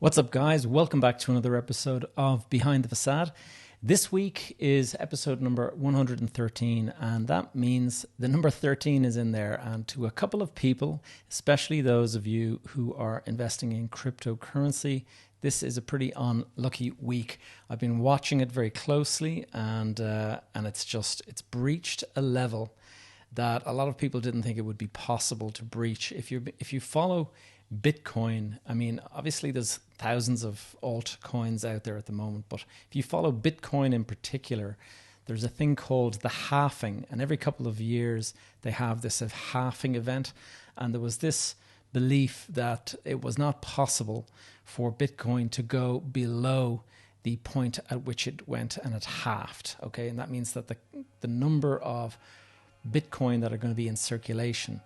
What's up, guys? Welcome back to another episode of Behind the Facade. This week is episode number 113, and that means the number 13 is in there. And to a couple of people, especially those of you who are investing in cryptocurrency, this is a pretty unlucky week. I've been watching it very closely, and it's breached a level that a lot of people didn't think it would be possible to breach. If you follow Bitcoin, I mean, obviously there's thousands of altcoins out there at the moment, but if you follow Bitcoin in particular, there's a thing called the halving, and every couple of years they have this halving event, and there was this belief that it was not possible for Bitcoin to go below the point at which it went and it halved, okay? And that means that the number of Bitcoin that are going to be in circulation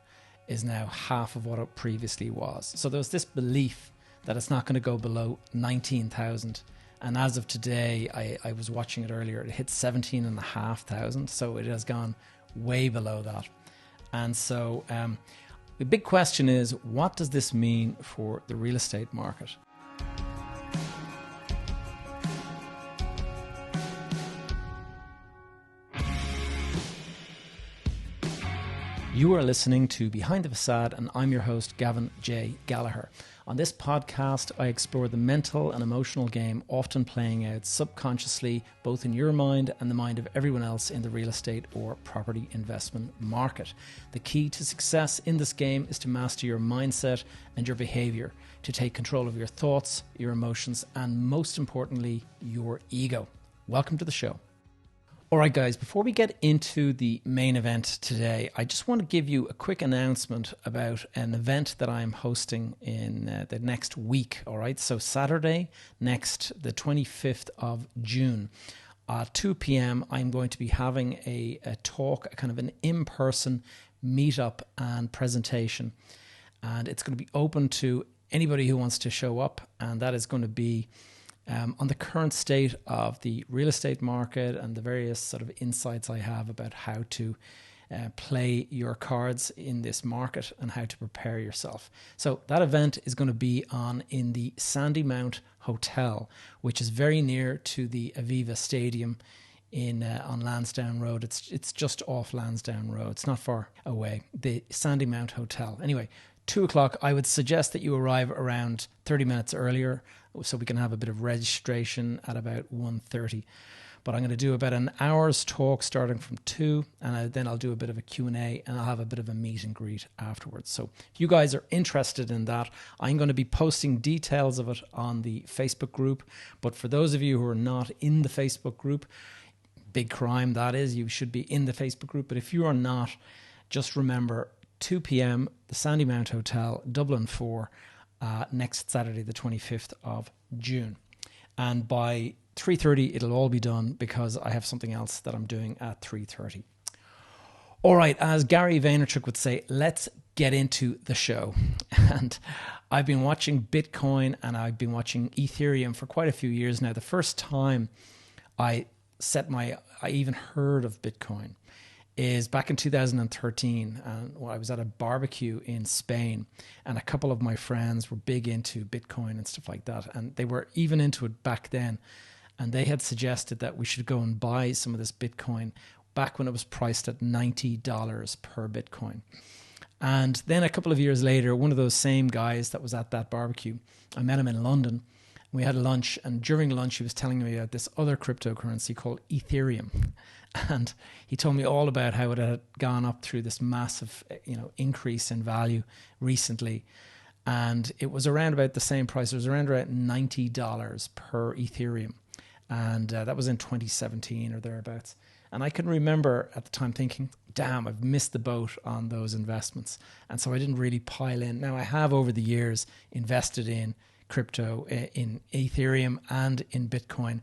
is now half of what it previously was. So there was this belief that it's not going to go below 19,000. And as of today, I was watching it earlier, it hit 17,500. So it has gone way below that. And so the big question is, what does this mean for the real estate market? You are listening to Behind the Facade, and I'm your host, Gavin J. Gallagher. On this podcast, I explore the mental and emotional game often playing out subconsciously, both in your mind and the mind of everyone else in the real estate or property investment market. The key to success in this game is to master your mindset and your behavior, to take control of your thoughts, your emotions, and most importantly, your ego. Welcome to the show. All right, guys, before we get into the main event today, I just want to give you a quick announcement about an event that I'm hosting in the next week. All right, so Saturday, the 25th of June, at 2 p.m., I'm going to be having a talk, a kind of an in-person meetup and presentation. And it's going to be open to anybody who wants to show up, and that is going to be on the current state of the real estate market and the various sort of insights I have about how to play your cards in this market and how to prepare yourself. So that event is going to be in the Sandymount Hotel, which is very near to the Aviva Stadium on Lansdowne Road. It's just off Lansdowne Road. It's not far away. The Sandymount Hotel. Anyway, 2 o'clock, I would suggest that you arrive around 30 minutes earlier so we can have a bit of registration at about 1:30. But I'm going to do about an hour's talk starting from 2, and then I'll do a bit of a Q&A, and I'll have a bit of a meet and greet afterwards. So if you guys are interested in that, I'm going to be posting details of it on the Facebook group. But for those of you who are not in the Facebook group, big crime that is, you should be in the Facebook group. But if you are not, just remember 2 p.m., the Sandymount Hotel, Dublin 4, next Saturday, the 25th of June. And by 3:30, it'll all be done because I have something else that I'm doing at 3:30. All right, as Gary Vaynerchuk would say, let's get into the show. And I've been watching Bitcoin and I've been watching Ethereum for quite a few years now. The first time I even heard of Bitcoin is back in 2013, and I was at a barbecue in Spain, and a couple of my friends were big into Bitcoin and stuff like that, and they were even into it back then, and they had suggested that we should go and buy some of this Bitcoin back when it was priced at $90 per Bitcoin. And then a couple of years later, one of those same guys that was at that barbecue, I met him in London. We had lunch, and during lunch, he was telling me about this other cryptocurrency called Ethereum. And he told me all about how it had gone up through this massive, increase in value recently. And it was around about the same price. It was around about $90 per Ethereum. And that was in 2017 or thereabouts. And I can remember at the time thinking, damn, I've missed the boat on those investments. And so I didn't really pile in. Now, I have over the years invested in crypto, in Ethereum and in Bitcoin,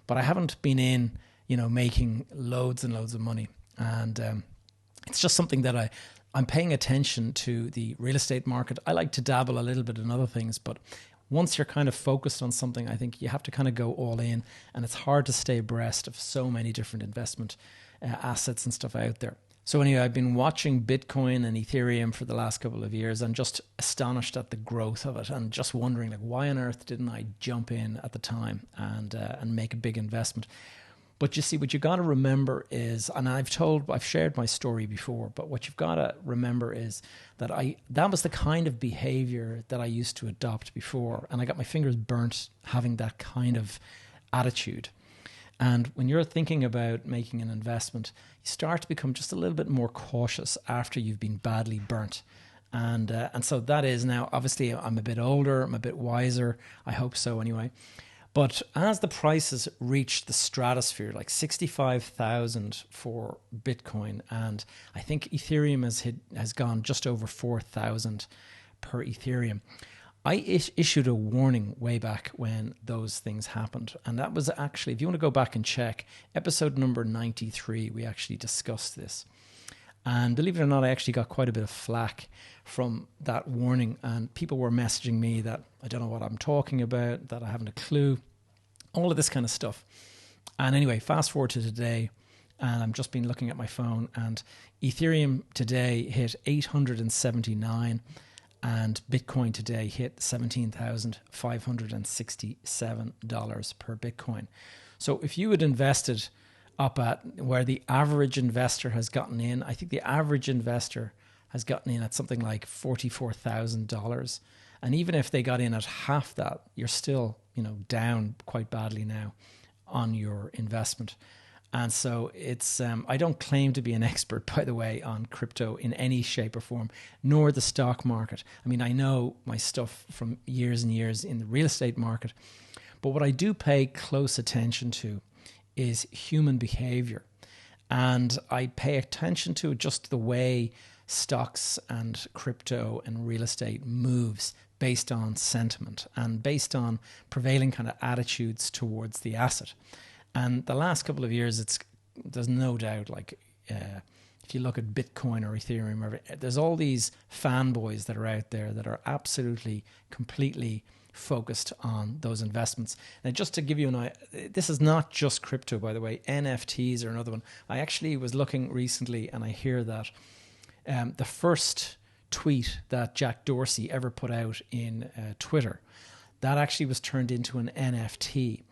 but I haven't been in, making loads and loads of money. And it's just something that I'm paying attention to the real estate market. I like to dabble a little bit in other things, but once you're kind of focused on something, I think you have to kind of go all in, and it's hard to stay abreast of so many different investment assets and stuff out there. So anyway, I've been watching Bitcoin and Ethereum for the last couple of years and just astonished at the growth of it and just wondering, like, why on earth didn't I jump in at the time and make a big investment? But you see, what you got to remember is, and I've shared my story before, but what you've got to remember is that that was the kind of behavior that I used to adopt before, and I got my fingers burnt having that kind of attitude. And when you're thinking about making an investment, you start to become just a little bit more cautious after you've been badly burnt. And so that is now, obviously, I'm a bit older, I'm a bit wiser. I hope so anyway. But as the prices reach the stratosphere, like 65,000 for Bitcoin, and I think Ethereum has gone just over 4,000 per Ethereum. I issued a warning way back when those things happened. And that was actually, if you want to go back and check, episode number 93, we actually discussed this. And believe it or not, I actually got quite a bit of flack from that warning. And people were messaging me that I don't know what I'm talking about, that I haven't a clue, all of this kind of stuff. And anyway, fast forward to today, and I've just been looking at my phone, and Ethereum today hit 879, and Bitcoin today hit $17,567 per Bitcoin. So if you had invested up at where the average investor has gotten in, I think the average investor has gotten in at something like $44,000. And even if they got in at half that, you're still, down quite badly now on your investment. And so it's, I don't claim to be an expert, by the way, on crypto in any shape or form, nor the stock market. I mean, I know my stuff from years and years in the real estate market, but what I do pay close attention to is human behavior. And I pay attention to just the way stocks and crypto and real estate moves based on sentiment and based on prevailing kind of attitudes towards the asset. And the last couple of years, there's no doubt, like if you look at Bitcoin or Ethereum, there's all these fanboys that are out there that are absolutely, completely focused on those investments. And just to give you an idea, this is not just crypto, by the way. NFTs are another one. I actually was looking recently, and I hear that the first tweet that Jack Dorsey ever put out in Twitter, that actually was turned into an NFT.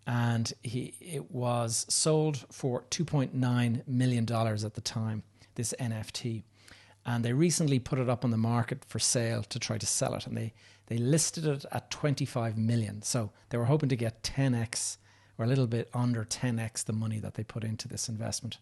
And it was sold for $2.9 million at the time, this NFT. And they recently put it up on the market for sale to try to sell it. And they listed it at 25 million. So they were hoping to get 10x or a little bit under 10x the money that they put into this investment.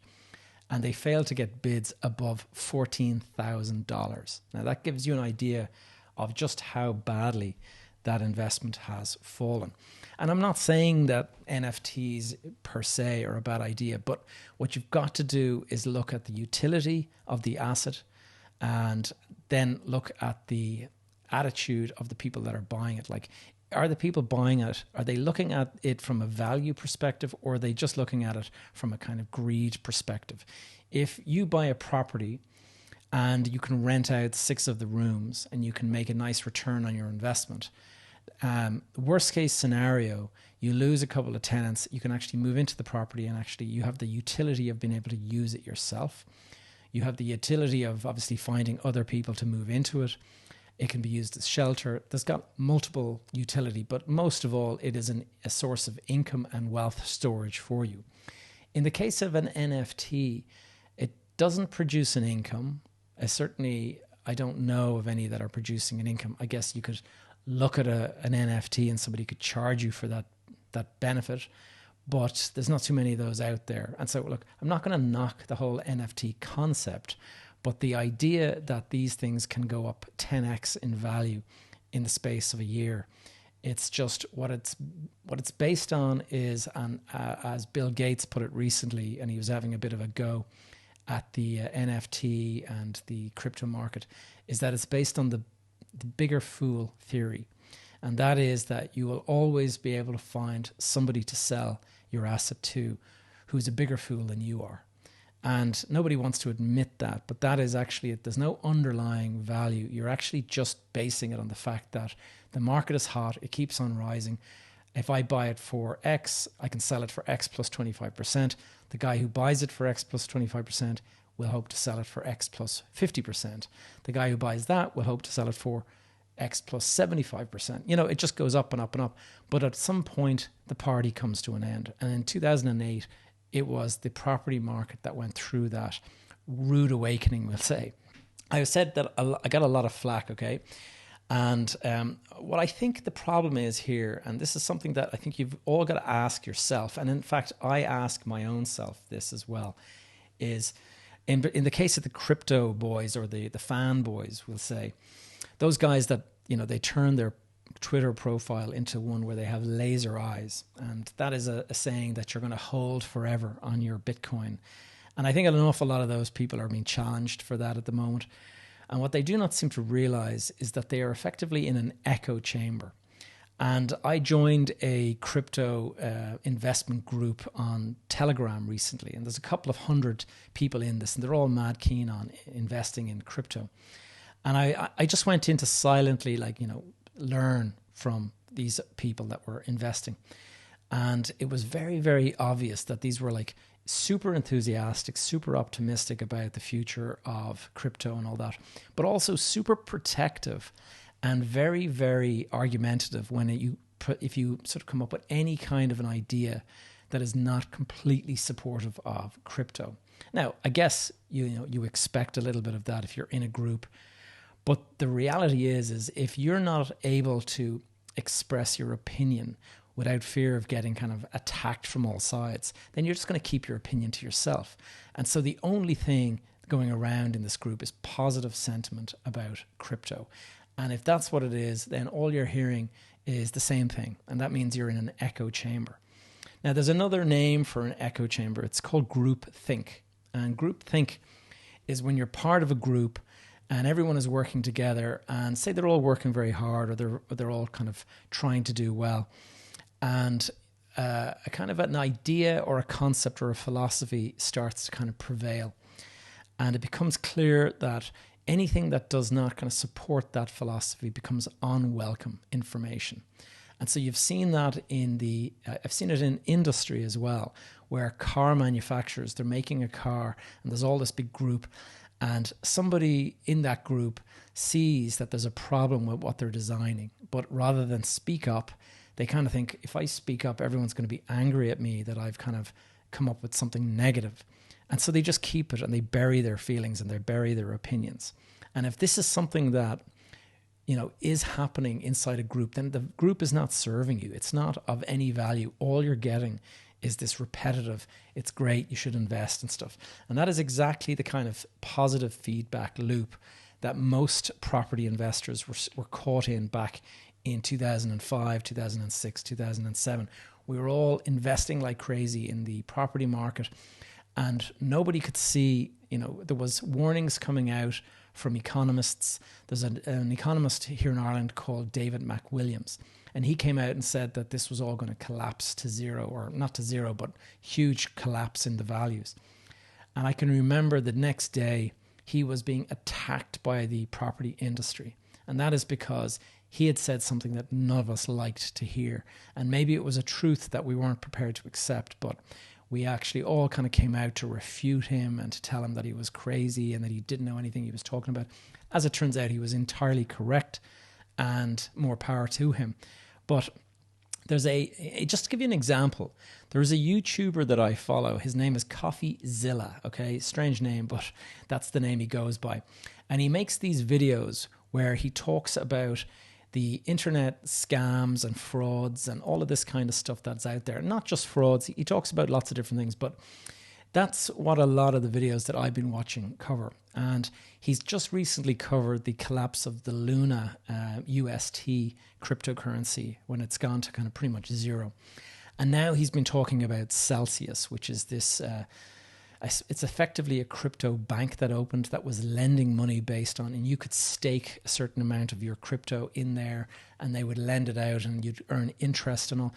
And they failed to get bids above $14,000. Now that gives you an idea of just how badly that investment has fallen. And I'm not saying that NFTs per se are a bad idea, but what you've got to do is look at the utility of the asset and then look at the attitude of the people that are buying it. Like, are the people buying it, are they looking at it from a value perspective, or are they just looking at it from a kind of greed perspective? If you buy a property and you can rent out 6 of the rooms and you can make a nice return on your investment, worst case scenario, you lose a couple of tenants, you can actually move into the property and actually you have the utility of being able to use it yourself. You have the utility of obviously finding other people to move into it. It can be used as shelter. There's got multiple utility, but most of all, it is a source of income and wealth storage for you. In the case of an NFT, it doesn't produce an income. I don't know of any that are producing an income. I guess you could look at an NFT and somebody could charge you for that benefit, but there's not too many of those out there. And so, look, I'm not going to knock the whole NFT concept, but the idea that these things can go up 10x in value in the space of a year, it's just what it's based on is, and as Bill Gates put it recently, and he was having a bit of a go at the NFT and the crypto market, is that it's based on the bigger fool theory. And that is that you will always be able to find somebody to sell your asset to who's a bigger fool than you are. And nobody wants to admit that, but that is actually it. There's no underlying value. You're actually just basing it on the fact that the market is hot. It keeps on rising. If I buy it for X, I can sell it for X plus 25%. The guy who buys it for X plus 25% will hope to sell it for X plus 50%. The guy who buys that will hope to sell it for X plus 75%. You know, it just goes up and up and up. But at some point, the party comes to an end. And in 2008, it was the property market that went through that rude awakening, we'll say. I said that I got a lot of flack, okay? And what I think the problem is here, and this is something that I think you've all got to ask yourself, and in fact, I ask my own self this as well, is in the case of the crypto boys or the fanboys, we'll say, those guys that, you know, they turn their Twitter profile into one where they have laser eyes. And that is a saying that you're going to hold forever on your Bitcoin. And I think an awful lot of those people are being challenged for that at the moment. And what they do not seem to realize is that they are effectively in an echo chamber. And I joined a crypto investment group on Telegram recently. And there's a couple of hundred people in this, and they're all mad keen on investing in crypto. And I just went in to silently, like, you know, learn from these people that were investing. And it was very, very obvious that these were like super enthusiastic, super optimistic about the future of crypto and all that, but also super protective and very, very argumentative when if you sort of come up with any kind of an idea that is not completely supportive of crypto. Now, I guess you expect a little bit of that if you're in a group. But the reality is if you're not able to express your opinion without fear of getting kind of attacked from all sides, then you're just going to keep your opinion to yourself. And so the only thing going around in this group is positive sentiment about crypto. And if that's what it is, then all you're hearing is the same thing. And that means you're in an echo chamber. Now, there's another name for an echo chamber. It's called groupthink. And groupthink is when you're part of a group and everyone is working together, and say they're all working very hard, or they're all kind of trying to do well, and a kind of an idea or a concept or a philosophy starts to kind of prevail, and it becomes clear that anything that does not kind of support that philosophy becomes unwelcome information. And so you've seen that I've seen it in industry as well, where car manufacturers, they're making a car, and there's all this big group. And somebody in that group sees that there's a problem with what they're designing. But rather than speak up, they kind of think, if I speak up, everyone's going to be angry at me that I've kind of come up with something negative. And so they just keep it, and they bury their feelings and they bury their opinions. And if this is something that, you know, is happening inside a group, then the group is not serving you. It's not of any value. All you're getting is this repetitive, it's great, you should invest and stuff. And that is exactly the kind of positive feedback loop that most property investors were caught in back in 2005, 2006, 2007. We were all investing like crazy in the property market, and nobody could see, you know, there was warnings coming out from economists. There's an economist here in Ireland called David McWilliams. And he came out and said that this was all going to collapse to zero, or not to zero, but huge collapse in the values. And I can remember the next day he was being attacked by the property industry. And that is because he had said something that none of us liked to hear. And maybe it was a truth that we weren't prepared to accept, but we actually all kind of came out to refute him and to tell him that he was crazy and that he didn't know anything he was talking about. As it turns out, he was entirely correct, and more power to him. But there's just to give you an example, there's a YouTuber that I follow. His name is Coffeezilla, okay? Strange name, but that's the name he goes by. And he makes these videos where he talks about the internet scams and frauds and all of this kind of stuff that's out there. Not just frauds, he talks about lots of different things, but that's what a lot of the videos that I've been watching cover. And he's just recently covered the collapse of the Luna UST cryptocurrency when it's gone to kind of pretty much zero. And now he's been talking about Celsius, which is this, it's effectively a crypto bank that opened that was lending money based on, and you could stake a certain amount of your crypto in there and they would lend it out and you'd earn interest and all.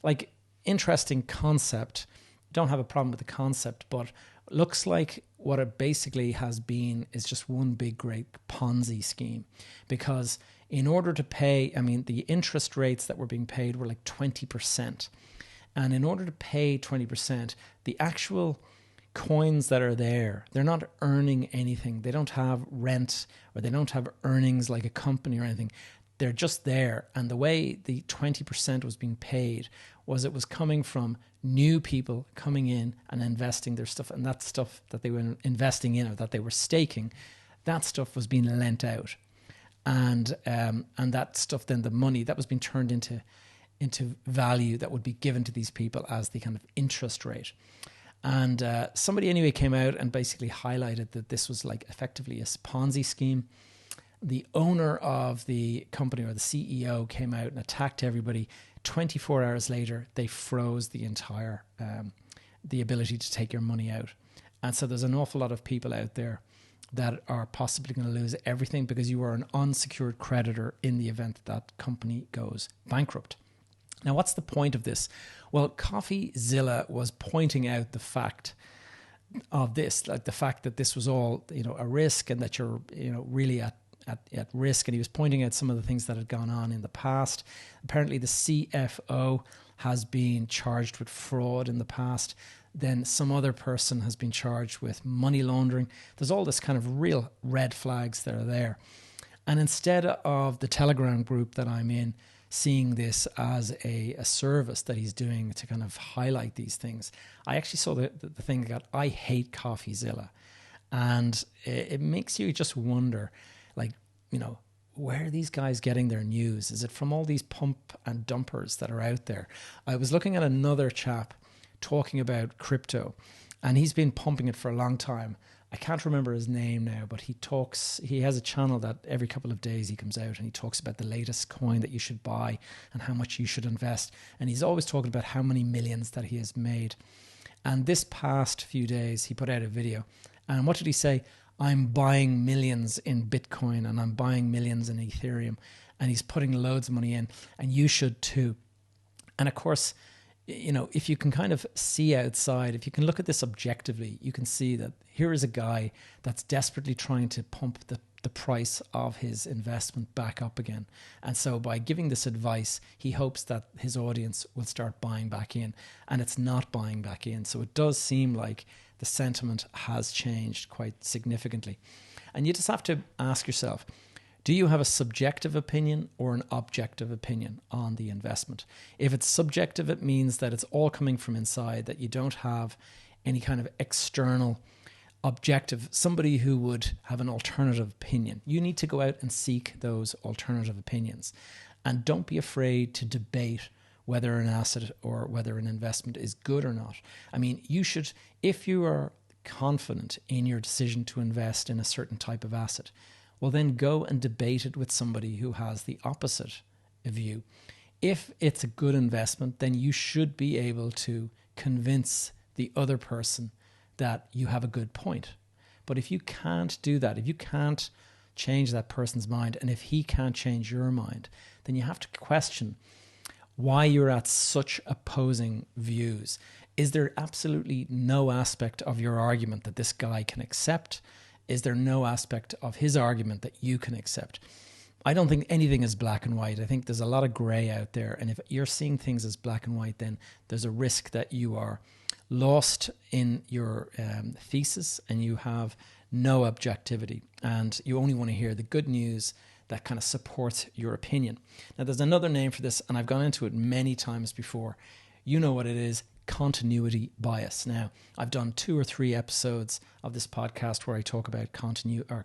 Like, interesting concept. Don't have a problem with the concept, but looks like what it basically has been is just one big great Ponzi scheme. Because in order to pay, I mean, the interest rates that were being paid were like 20%. And in order to pay 20%, the actual coins that are there, they're not earning anything. They don't have rent, or they don't have earnings like a company or anything. They're just there. And the way the 20% was being paid was it was coming from new people coming in and investing their stuff. And that stuff that they were investing in, or that they were staking, that stuff was being lent out. And that stuff, then the money that was being turned into value that would be given to these people as the kind of interest rate. And somebody anyway came out and basically highlighted that this was like effectively a Ponzi scheme. The owner of the company, or the CEO, came out and attacked everybody. 24 hours later, they froze the entire, the ability to take your money out. And so there's an awful lot of people out there that are possibly going to lose everything because you are an unsecured creditor in the event that company goes bankrupt. Now, what's the point of this? Well, Coffeezilla was pointing out the fact of this, like the fact that this was all, a risk, and that you're, really at risk. And he was pointing out some of the things that had gone on in the past. Apparently, the CFO has been charged with fraud in the past. Then some other person has been charged with money laundering. There's all this kind of real red flags that are there. And instead of the Telegram group that I'm in seeing this as a service that he's doing to kind of highlight these things, I actually saw the thing that I hate Coffeezilla. And it makes you just wonder, like, where are these guys getting their news? Is it from all these pump and dumpers that are out there? I was looking at another chap talking about crypto, and he's been pumping it for a long time. I can't remember his name now, but he has a channel that every couple of days he comes out and he talks about the latest coin that you should buy and how much you should invest. And he's always talking about how many millions that he has made. And this past few days, he put out a video. And what did he say? I'm buying millions in Bitcoin, and I'm buying millions in Ethereum. And he's putting loads of money in, and you should too. And of course, if you can kind of see outside, if you can look at this objectively, you can see that here is a guy that's desperately trying to pump the price of his investment back up again. And so by giving this advice, he hopes that his audience will start buying back in, and it's not buying back in. So it does seem like the sentiment has changed quite significantly. And you just have to ask yourself, do you have a subjective opinion or an objective opinion on the investment? If it's subjective, it means that it's all coming from inside, that you don't have any kind of external objective, somebody who would have an alternative opinion. You need to go out and seek those alternative opinions. And don't be afraid to debate whether an asset or whether an investment is good or not. I mean, you should, if you are confident in your decision to invest in a certain type of asset, well, then go and debate it with somebody who has the opposite view. If it's a good investment, then you should be able to convince the other person that you have a good point. But if you can't do that, if you can't change that person's mind, and if he can't change your mind, then you have to question why you're at such opposing views. Is there absolutely no aspect of your argument that this guy can accept? Is there no aspect of his argument that you can accept? I don't think anything is black and white. I think there's a lot of gray out there. And if you're seeing things as black and white, then there's a risk that you are lost in your thesis and you have no objectivity. And you only want to hear the good news that kind of supports your opinion. Now, there's another name for this, and I've gone into it many times before. You know what it is. Continuity bias. Now, I've done 2 or 3 episodes of this podcast where I talk about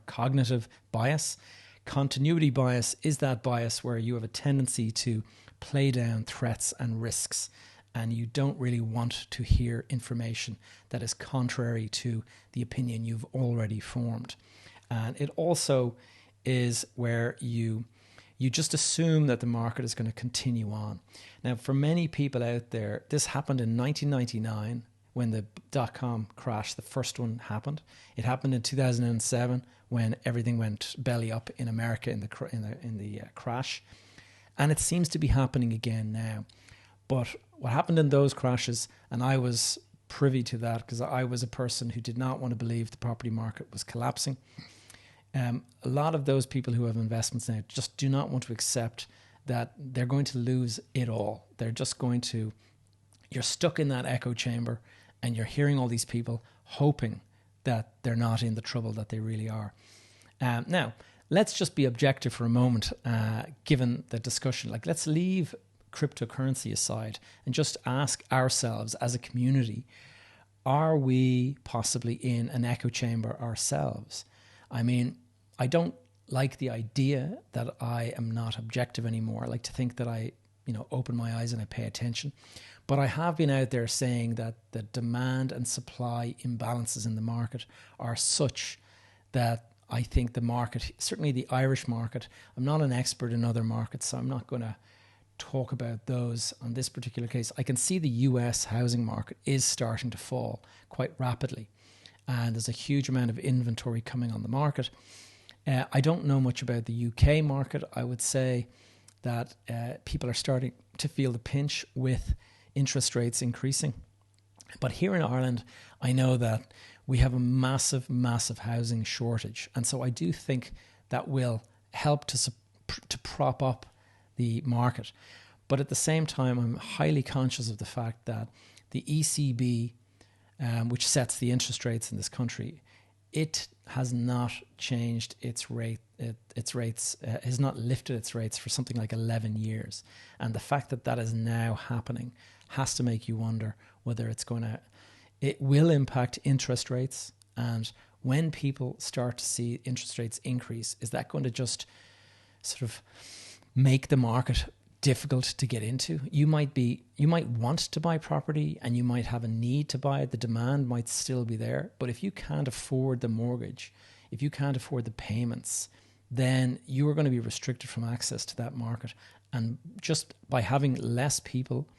cognitive bias. Continuity bias is that bias where you have a tendency to play down threats and risks, and you don't really want to hear information that is contrary to the opinion you've already formed. And it also is where you just assume that the market is going to continue on. Now, for many people out there, this happened in 1999 when the dot-com crash, the first one, happened. It happened in 2007 when everything went belly up in America in the crash. And it seems to be happening again now. But what happened in those crashes, and I was privy to that because I was a person who did not want to believe the property market was collapsing. A lot of those people who have investments now just do not want to accept that they're going to lose it all. They're just going to, you're stuck in that echo chamber and you're hearing all these people hoping that they're not in the trouble that they really are. Now, let's just be objective for a moment, given the discussion. Like, let's leave cryptocurrency aside and just ask ourselves as a community, are we possibly in an echo chamber ourselves? I mean, I don't like the idea that I am not objective anymore. I like to think that I, open my eyes and I pay attention. But I have been out there saying that the demand and supply imbalances in the market are such that I think the market, certainly the Irish market, I'm not an expert in other markets, so I'm not going to talk about those on this particular case. I can see the US housing market is starting to fall quite rapidly, and there's a huge amount of inventory coming on the market. I don't know much about the UK market. I would say that people are starting to feel the pinch with interest rates increasing. But here in Ireland, I know that we have a massive, massive housing shortage. And so I do think that will help to prop up the market. But at the same time, I'm highly conscious of the fact that the ECB, which sets the interest rates in this country, it has not changed its rates, has not lifted its rates for something like 11 years. And the fact that that is now happening has to make you wonder whether it will impact interest rates. And when people start to see interest rates increase, is that going to just sort of make the market difficult to get into? You might want to buy property and you might have a need to buy it. The demand might still be there. But if you can't afford the mortgage, if you can't afford the payments, then you are going to be restricted from access to that market. And just by having less people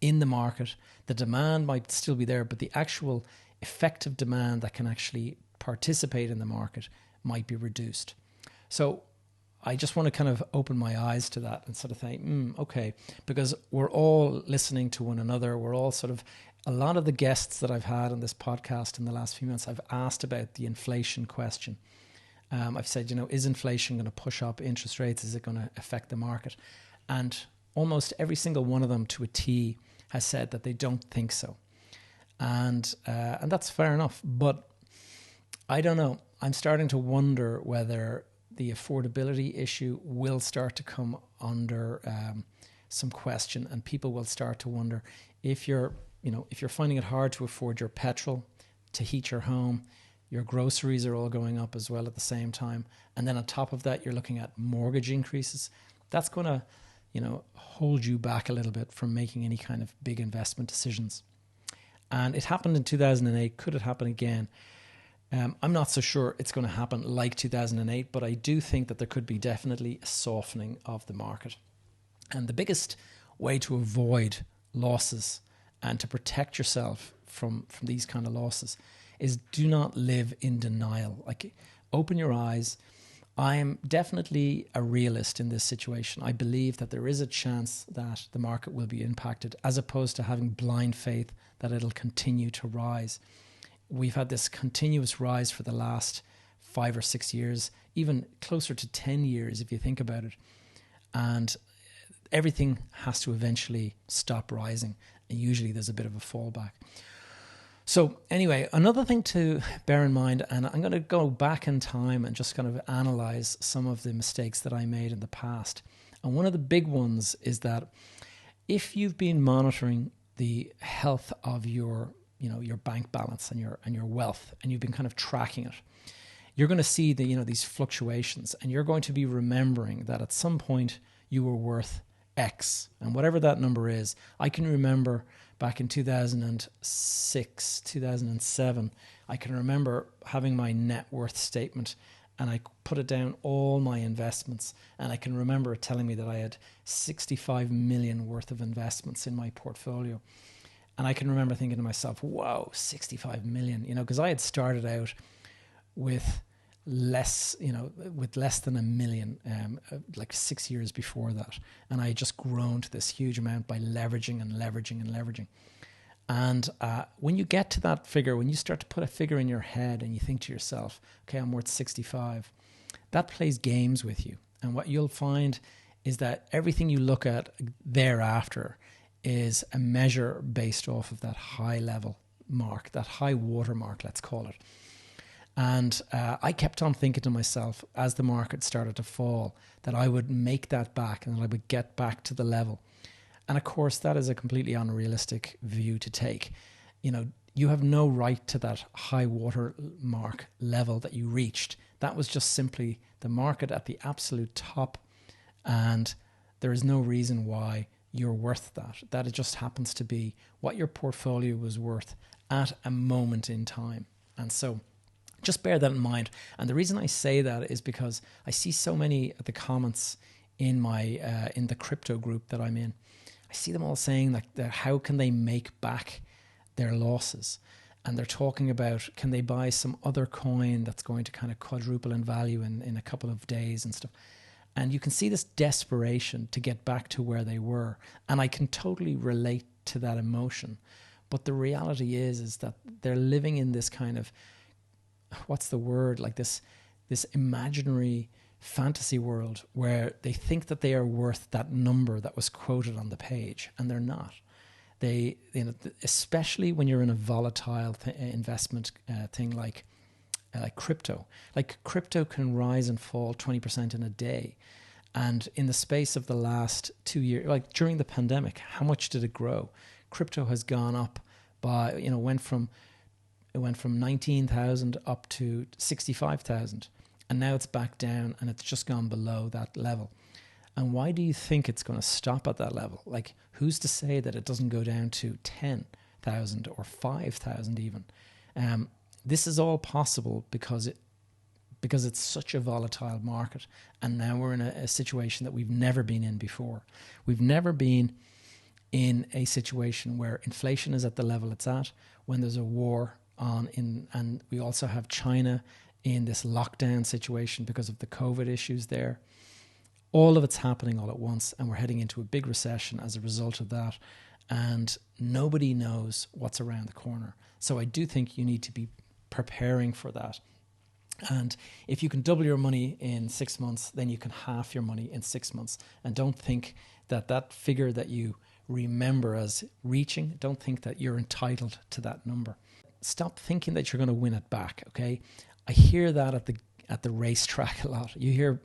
in the market, the demand might still be there, but the actual effective demand that can actually participate in the market might be reduced. So I just want to kind of open my eyes to that and sort of think, okay, because we're all listening to one another. We're all sort of, a lot of the guests that I've had on this podcast in the last few months, I've asked about the inflation question. I've said, is inflation going to push up interest rates? Is it going to affect the market? And almost every single one of them to a T has said that they don't think so. And that's fair enough. But I don't know. I'm starting to wonder whether the affordability issue will start to come under some question, and people will start to wonder if you're finding it hard to afford your petrol to heat your home, your groceries are all going up as well at the same time, and then on top of that, you're looking at mortgage increases. That's going to, hold you back a little bit from making any kind of big investment decisions. And it happened in 2008. Could it happen again? I'm not so sure it's going to happen like 2008, but I do think that there could be definitely a softening of the market. And the biggest way to avoid losses and to protect yourself from these kind of losses is do not live in denial. Like, open your eyes. I am definitely a realist in this situation. I believe that there is a chance that the market will be impacted, as opposed to having blind faith that it'll continue to rise. We've had this continuous rise for the last 5 or 6 years, even closer to 10 years if you think about it. And everything has to eventually stop rising. And usually there's a bit of a fallback. So anyway, another thing to bear in mind, and I'm going to go back in time and just kind of analyze some of the mistakes that I made in the past. And one of the big ones is that if you've been monitoring the health of your bank balance and your wealth, and you've been kind of tracking it, you're going to see these fluctuations, and you're going to be remembering that at some point you were worth X, and whatever that number is. I can remember back in 2006, 2007, I can remember having my net worth statement, and I put it down all my investments, and I can remember it telling me that I had 65 million worth of investments in my portfolio. And I can remember thinking to myself, wow, 65 million, because I had started out with less than a million, like 6 years before that. And I had just grown to this huge amount by leveraging and leveraging and leveraging. And when you get to that figure, when you start to put a figure in your head and you think to yourself, okay, I'm worth 65, that plays games with you. And what you'll find is that everything you look at thereafter is a measure based off of that high level mark, that high water mark, let's call it. And I kept on thinking to myself, as the market started to fall, that I would make that back and that I would get back to the level. And of course, that is a completely unrealistic view to take. You know, you have no right to that high water mark level that you reached. That was just simply the market at the absolute top. And there is no reason why you're worth that. That it just happens to be what your portfolio was worth at a moment in time. And so just bear that in mind. And the reason I say that is because I see so many of the comments in my in the crypto group that I'm in. I see them all saying that how can they make back their losses? And they're talking about, can they buy some other coin that's going to kind of quadruple in value in a couple of days and stuff. And you can see this desperation to get back to where they were. And I can totally relate to that emotion. But the reality is that they're living in this kind of, what's the word, like this imaginary fantasy world where they think that they are worth that number that was quoted on the page, and they're not. They, you know, especially when you're in a volatile investment thing like crypto. Like crypto can rise and fall 20% in a day. And in the space of the last 2 years, like during the pandemic, how much did it grow? Crypto has gone up by, you know, it went from 19,000 up to 65,000. And now it's back down and it's just gone below that level. And why do you think it's going to stop at that level? Like, who's to say that it doesn't go down to 10,000 or 5,000 even? This is all possible because it's such a volatile market. And now we're in a situation that we've never been in before. We've never been in a situation where inflation is at the level it's at, when there's a war on, and we also have China in this lockdown situation because of the COVID issues there. All of it's happening all at once, and we're heading into a big recession as a result of that. And nobody knows what's around the corner. So I do think you need to be preparing for that. And if you can double your money in 6 months, then you can half your money in 6 months. And don't think that figure that you remember as reaching, don't think that you're entitled to that number. Stop thinking that you're going to win it back, okay? I hear that at the racetrack a lot. You hear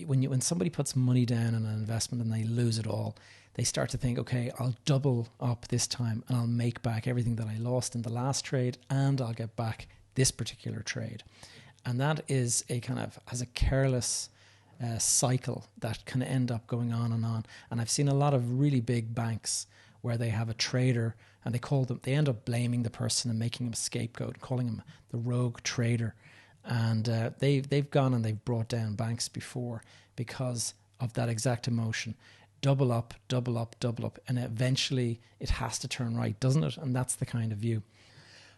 when somebody puts money down in an investment and they lose it all, they start to think, okay, I'll double up this time and I'll make back everything that I lost in the last trade, and I'll get back this particular trade. And that is has a careless cycle that can end up going on and on. And I've seen a lot of really big banks where they have a trader and they end up blaming the person and making him a scapegoat, calling him the rogue trader. And they've gone and they've brought down banks before because of that exact emotion. Double up, double up, double up. And eventually it has to turn right, doesn't it? And that's the kind of view.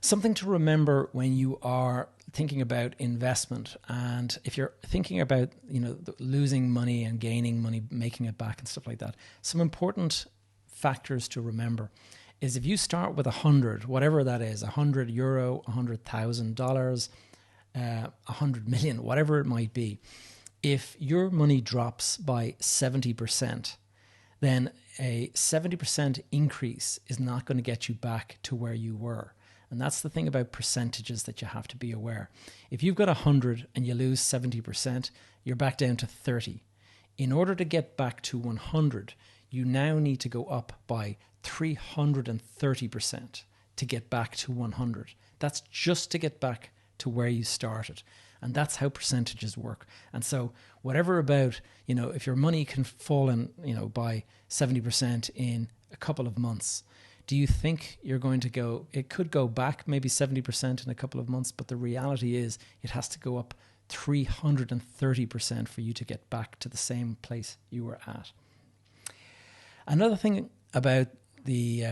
Something to remember when you are thinking about investment, and if you're thinking about, you know, losing money and gaining money, making it back and stuff like that, some important factors to remember is if you start with 100, whatever that is, €100, $100,000, 100 million, whatever it might be, if your money drops by 70%, then a 70% increase is not going to get you back to where you were. And that's the thing about percentages that you have to be aware. If you've got 100 and you lose 70%, you're back down to 30. In order to get back to 100, you now need to go up by 330% to get back to 100. That's just to get back to where you started. And that's how percentages work. And so whatever about, you know, if your money can fall in, you know, by 70% in a couple of months, do you think you're going to go, it could go back maybe 70% in a couple of months, but the reality is it has to go up 330% for you to get back to the same place you were at. Another thing about the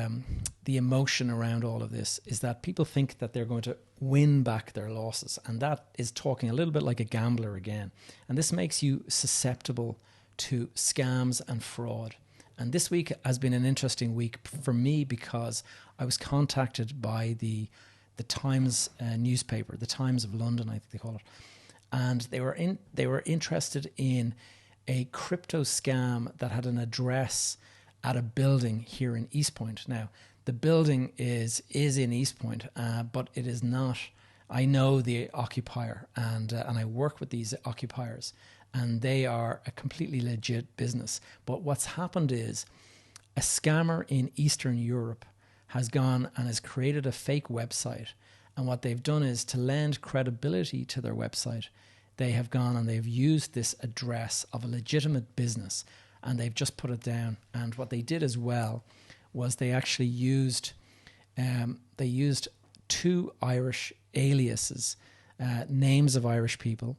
emotion around all of this is that people think that they're going to win back their losses. And that is talking a little bit like a gambler again. And this makes you susceptible to scams and fraud. And this week has been an interesting week for me because I was contacted by the Times newspaper, the Times of London, I think they call it. And they were interested in a crypto scam that had an address at a building here in East Point. Now, the building is in East Point, but it is not. I know the occupier, and I work with these occupiers, and they are a completely legit business. But what's happened is a scammer in Eastern Europe has gone and has created a fake website. And what they've done is, to lend credibility to their website, they have gone and they've used this address of a legitimate business, and they've just put it down. And what they did as well was they actually used two Irish aliases, names of Irish people,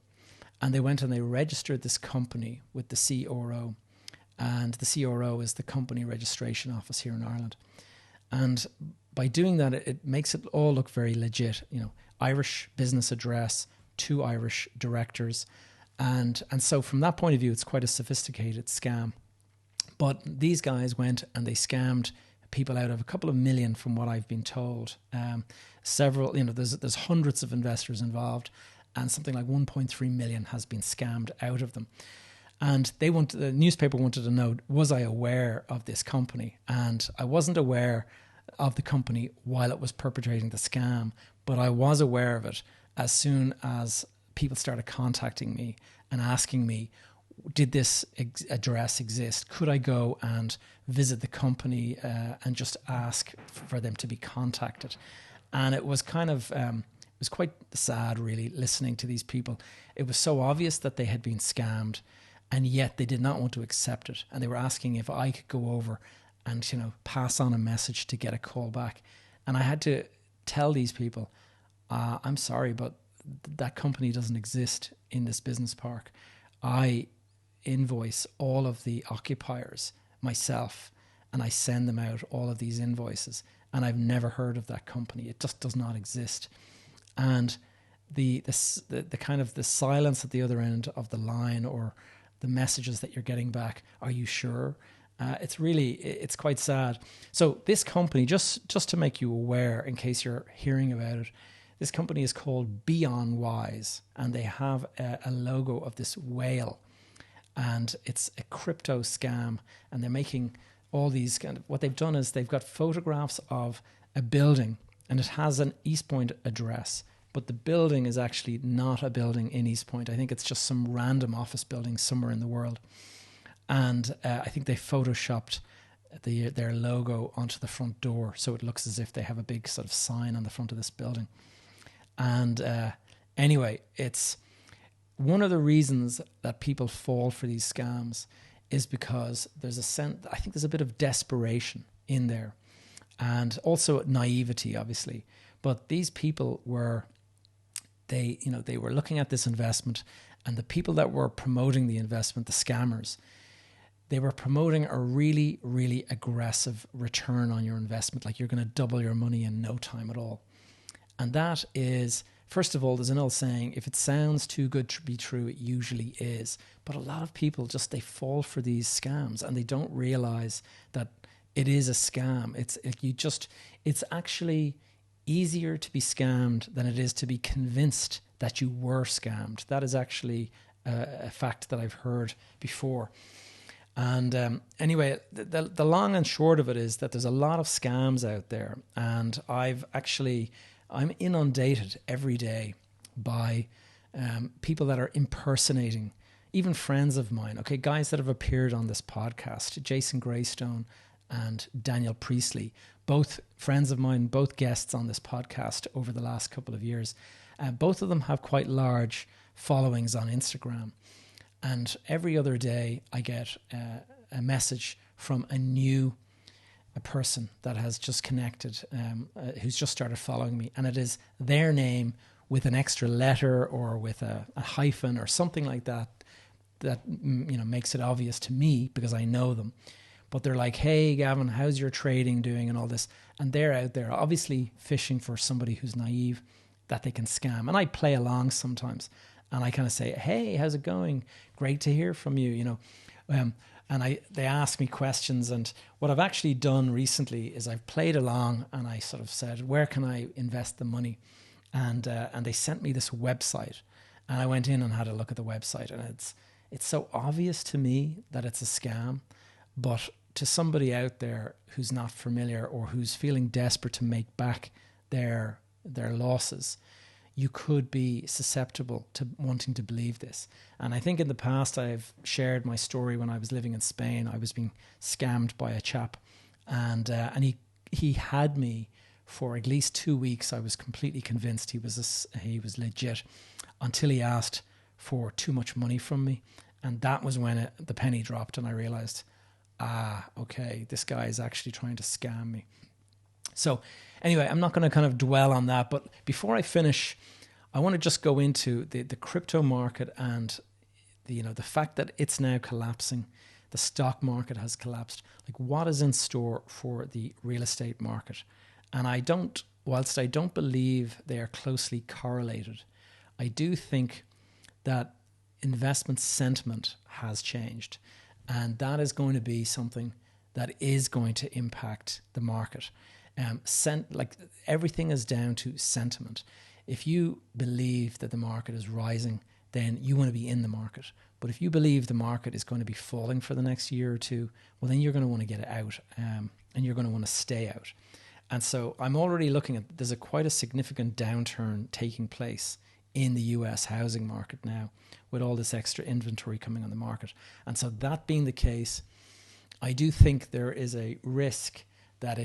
and they went and they registered this company with the CRO, and the CRO is the Company Registration Office here in Ireland. And by doing that, it makes it all look very legit. You know, Irish business address, two Irish directors, and so from that point of view, it's quite a sophisticated scam. But these guys went and they scammed people out of a couple of million, from what I've been told. Several, you know, there's hundreds of investors involved, and something like 1.3 million has been scammed out of them. And the newspaper wanted to know, was I aware of this company? And I wasn't aware of the company while it was perpetrating the scam, but I was aware of it as soon as people started contacting me and asking me, did this address exist? Could I go and visit the company and just ask for them to be contacted? And it was kind of, it was quite sad, really, listening to these people. It was so obvious that they had been scammed, and yet they did not want to accept it. And they were asking if I could go over and, you know, pass on a message to get a call back. And I had to tell these people, I'm sorry, but that company doesn't exist in this business park. I invoice all of the occupiers myself, and I send them out all of these invoices, and I've never heard of that company. It just does not exist. And the kind of the silence at the other end of the line, or the messages that you're getting back, are you sure? It's quite sad. So this company, just to make you aware, in case you're hearing about it, this company is called Beyondwise, and they have a logo of this whale, and it's a crypto scam. And they're making all these what they've done is they've got photographs of a building, and it has an East Point address, but the building is actually not a building in East Point. I think it's just some random office building somewhere in the world. And I think they photoshopped their logo onto the front door, so it looks as if they have a big sort of sign on the front of this building. And anyway, it's one of the reasons that people fall for these scams is because there's I think there's a bit of desperation in there, and also naivety, obviously. But these people were, they were looking at this investment, and the people that were promoting the investment, the scammers, they were promoting a really, really aggressive return on your investment, like you're going to double your money in no time at all. And that is, first of all, there's an old saying, if it sounds too good to be true, it usually is. But a lot of people they fall for these scams, and they don't realize that it is a scam. It's actually easier to be scammed than it is to be convinced that you were scammed. That is actually a fact that I've heard before. And anyway, the long and short of it is that there's a lot of scams out there, and I'm inundated every day by people that are impersonating, even friends of mine, okay, guys that have appeared on this podcast, Jason Greystone and Daniel Priestley, both friends of mine, both guests on this podcast over the last couple of years. Both of them have quite large followings on Instagram. And every other day I get a message from a person that has just connected, who's just started following me. And it is their name with an extra letter or with a hyphen or something like that makes it obvious to me because I know them. But they're like, hey, Gavin, how's your trading doing and all this? And they're out there obviously fishing for somebody who's naive that they can scam. And I play along sometimes. And I kind of say, hey, how's it going? Great to hear from you, And they ask me questions. And what I've actually done recently is I've played along, and I sort of said, where can I invest the money? And they sent me this website. And I went in and had a look at the website. And it's so obvious to me that it's a scam. But to somebody out there who's not familiar or who's feeling desperate to make back their losses, you could be susceptible to wanting to believe this. And I think in the past I've shared my story when I was living in Spain. I was being scammed by a chap, and he had me for at least 2 weeks. I was completely convinced he was legit, until he asked for too much money from me. And that was when the penny dropped, and I realized, okay, this guy is actually trying to scam me. So anyway, I'm not going to kind of dwell on that. But before I finish, I want to just go into the crypto market and the fact that it's now collapsing. The stock market has collapsed. Like, what is in store for the real estate market? And whilst I don't believe they are closely correlated, I do think that investment sentiment has changed. And that is going to be something that is going to impact the market. Like, everything is down to sentiment. If you believe that the market is rising, then you want to be in the market. But if you believe the market is going to be falling for the next year or two, well, then you're going to want to get out, and you're going to want to stay out. And so I'm already looking at, there's quite a significant downturn taking place in the US housing market now, with all this extra inventory coming on the market. And so that being the case, I do think there is a risk that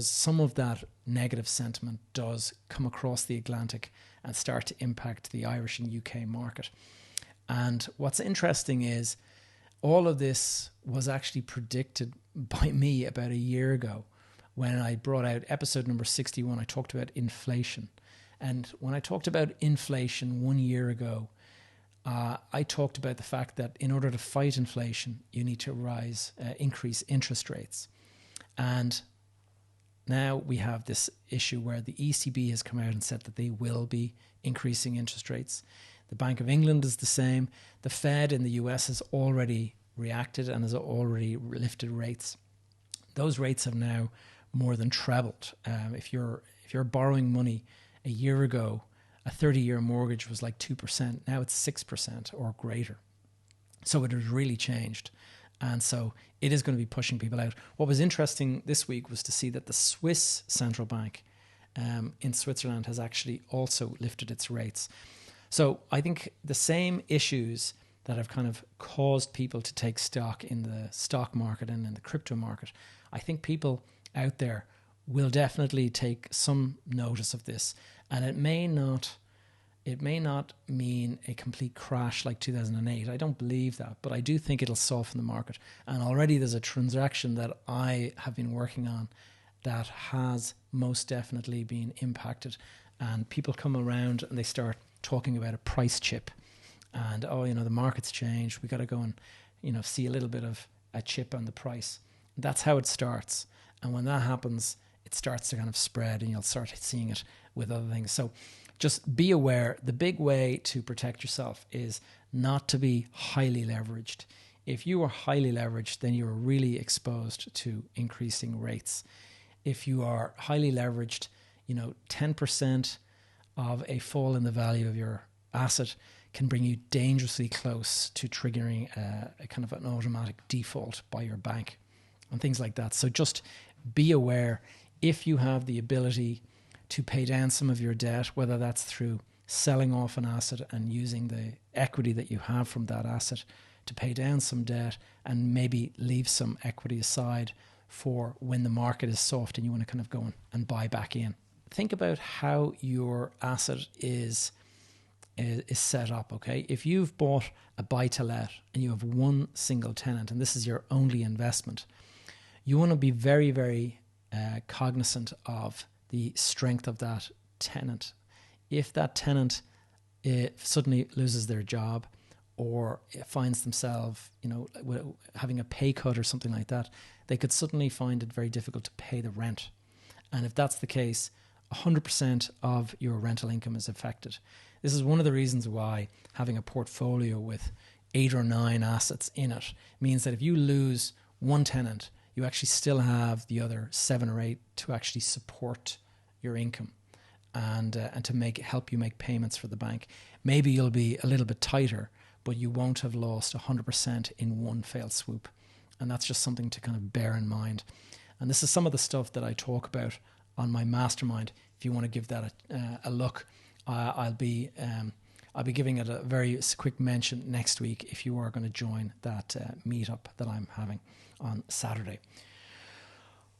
some of that negative sentiment does come across the Atlantic and start to impact the Irish and UK market. And what's interesting is all of this was actually predicted by me about a year ago when I brought out episode number 61. I talked about inflation. And when I talked about inflation 1 year ago, I talked about the fact that in order to fight inflation, you need to increase interest rates. And now we have this issue where the ECB has come out and said that they will be increasing interest rates. The Bank of England is the same. The Fed in the US has already reacted and has already lifted rates. Those rates have now more than trebled. If you're borrowing money a year ago, a 30-year mortgage was like 2%. Now it's 6% or greater. So it has really changed. And so it is going to be pushing people out. What was interesting this week was to see that the Swiss central bank in Switzerland has actually also lifted its rates. So I think the same issues that have kind of caused people to take stock in the stock market and in the crypto market, I think people out there will definitely take some notice of this. And it may not mean a complete crash like 2008. I don't believe that, but I do think it'll soften the market. And already there's a transaction that I have been working on that has most definitely been impacted. And people come around and they start talking about a price chip. And, the market's changed. We got to go and, see a little bit of a chip on the price. That's how it starts. And when that happens, it starts to kind of spread, and you'll start seeing it with other things. So just be aware. The big way to protect yourself is not to be highly leveraged. If you are highly leveraged, then you're really exposed to increasing rates. If you are highly leveraged, 10% of a fall in the value of your asset can bring you dangerously close to triggering a kind of an automatic default by your bank and things like that. So just be aware. If you have the ability to pay down some of your debt, whether that's through selling off an asset and using the equity that you have from that asset to pay down some debt and maybe leave some equity aside for when the market is soft and you want to kind of go and buy back in. Think about how your asset is set up, okay? If you've bought a buy-to-let and you have one single tenant and this is your only investment, you want to be very, very cognizant of the strength of that tenant. If that tenant suddenly loses their job or finds themselves, having a pay cut or something like that, they could suddenly find it very difficult to pay the rent. And if that's the case, 100% of your rental income is affected. This is one of the reasons why having a portfolio with 8 or 9 assets in it means that if you lose one tenant, you actually still have the other 7 or 8 to actually support your income and to help you make payments for the bank. Maybe you'll be a little bit tighter, but you won't have lost 100% in one fell swoop. And that's just something to kind of bear in mind. And this is some of the stuff that I talk about on my mastermind. If you want to give that a look, I'll be giving it a very quick mention next week if you are going to join that meetup that I'm having on Saturday.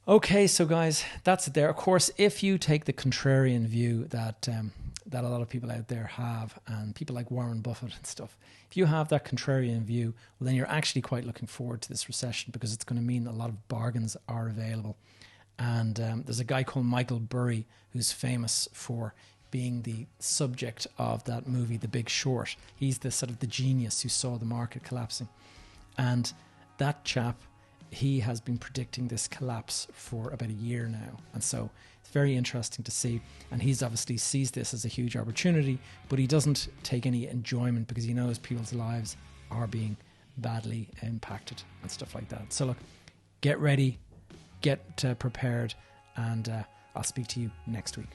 Okay, so guys, that's it there. Of course, if you take the contrarian view that a lot of people out there have, and people like Warren Buffett and stuff, if you have that contrarian view, well, then you're actually quite looking forward to this recession, because it's going to mean a lot of bargains are available. And there's a guy called Michael Burry who's famous for being the subject of that movie, The Big Short. He's the sort of the genius who saw the market collapsing. And that chap, he has been predicting this collapse for about a year now. And so it's very interesting to see. And he's obviously sees this as a huge opportunity, but he doesn't take any enjoyment because he knows people's lives are being badly impacted and stuff like that. So look, get ready, get prepared, and I'll speak to you next week.